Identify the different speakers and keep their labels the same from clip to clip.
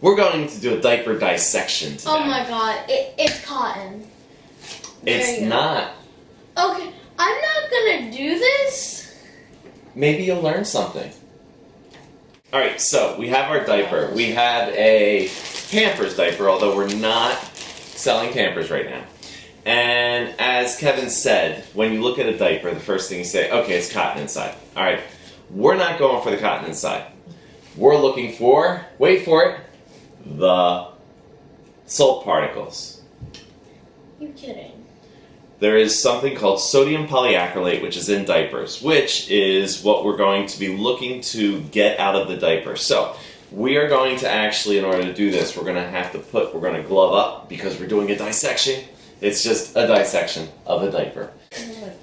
Speaker 1: We're going to do a diaper dissection today.
Speaker 2: Oh my god, it's cotton.
Speaker 1: It's not.
Speaker 2: Okay, I'm not gonna do this.
Speaker 1: Maybe you'll learn something. Alright, so we have our diaper. We have a Pampers diaper, although we're not selling Pampers right now. And as Kevin said, when you look at a diaper, the first thing you say, okay, it's cotton inside. Alright, we're not going for the cotton inside. We're looking for, wait for it, the salt particles.
Speaker 2: You're kidding.
Speaker 1: There is something called sodium polyacrylate, which is in diapers, which is what we're going to be looking to get out of the diaper. So, we are going to actually, in order to do this, we're going to glove up because we're doing a dissection. It's just a dissection of a diaper.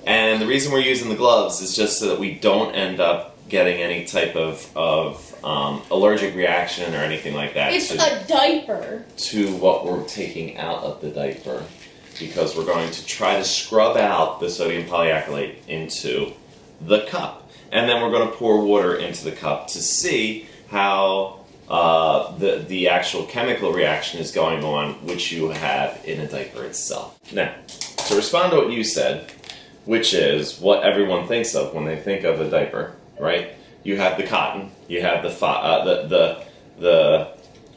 Speaker 1: And the reason we're using the gloves is just so that we don't end up getting any type of allergic reaction or anything like that.
Speaker 2: It's a diaper.
Speaker 1: To what we're taking out of the diaper. Because we're going to try to scrub out the sodium polyacrylate into the cup. And then we're going to pour water into the cup to see how the actual chemical reaction is going on, which you have in a diaper itself. Now, to respond to what you said, which is what everyone thinks of when they think of a diaper, right? You have the cotton, you have the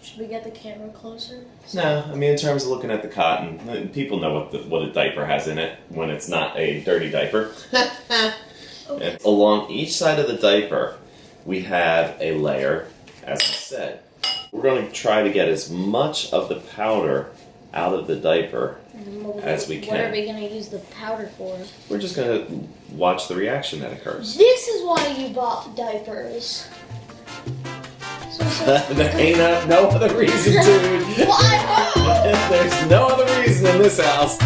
Speaker 2: Should we get the camera closer?
Speaker 1: No, I mean in terms of looking at the cotton, people know what a diaper has in it when it's not a dirty diaper. Okay. And along each side of the diaper, we have a layer, as I said. We're going to try to get as much of the powder out of the diaper as we can.
Speaker 2: What are we going to use the powder for?
Speaker 1: We're just going to watch the reaction that occurs.
Speaker 2: This is why you bought diapers.
Speaker 1: There ain't no other reason, dude.
Speaker 2: Well, I hope.
Speaker 1: There's no other reason in this house.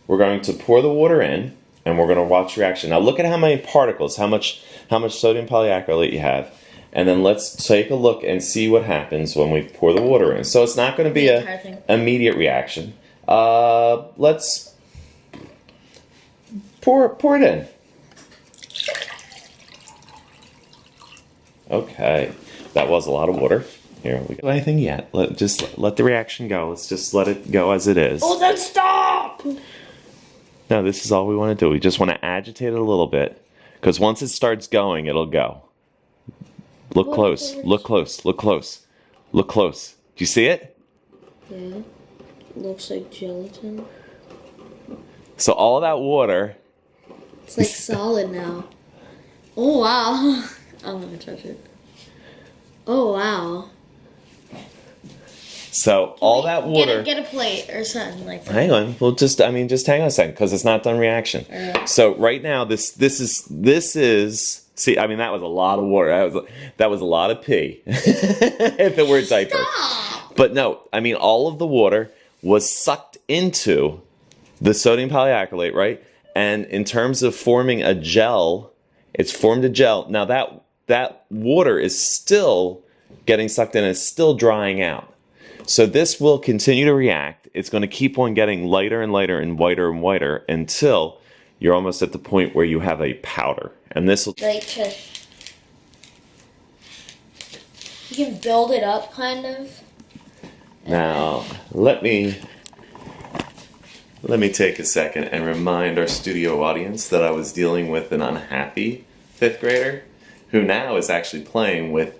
Speaker 1: We're going to pour the water in. And we're going to watch reaction. Now look at how many particles, how much sodium polyacrylate you have. And then let's take a look and see what happens when we pour the water in. So it's not going to be an immediate reaction. Let's pour it in. Okay, that was a lot of water. Here, we don't do anything yet. Just let the reaction go. Let's just let it go as it is.
Speaker 2: Oh, then stop!
Speaker 1: No, this is all we want to do. We just want to agitate it a little bit. Because once it starts going, it'll go. Look close. Look close. Look close. Look close. Do you see it?
Speaker 2: Yeah. Looks like gelatin.
Speaker 1: So all of that water...
Speaker 2: It's like solid now. Oh, wow. I'm going to touch it. Oh, wow.
Speaker 1: So all that water...
Speaker 2: Get a plate or something like that.
Speaker 1: Hang on. Well, just hang on a second because it's not done reaction. So right now, this is. See, I mean, that was a lot of water. That was a lot of pee. If it were a diaper.
Speaker 2: Stop!
Speaker 1: But no, I mean, all of the water was sucked into the sodium polyacrylate, right? And in terms of forming a gel, it's formed a gel. Now that water is still getting sucked in. It's still drying out. So this will continue to react. It's going to keep on getting lighter and lighter and whiter and whiter until you're almost at the point where you have a powder. And this will...
Speaker 2: Like you can build it up, kind of.
Speaker 1: Now, let me take a second and remind our studio audience that I was dealing with an unhappy 5th grader who now is actually playing with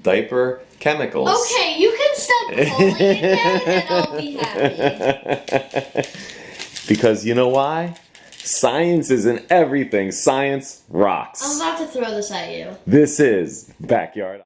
Speaker 1: diaper chemicals.
Speaker 2: Okay, you can stop calling it that and I'll be happy.
Speaker 1: Because you know why? Science isn't everything. Science rocks.
Speaker 2: I'm about to throw this at you.
Speaker 1: This is Backyard.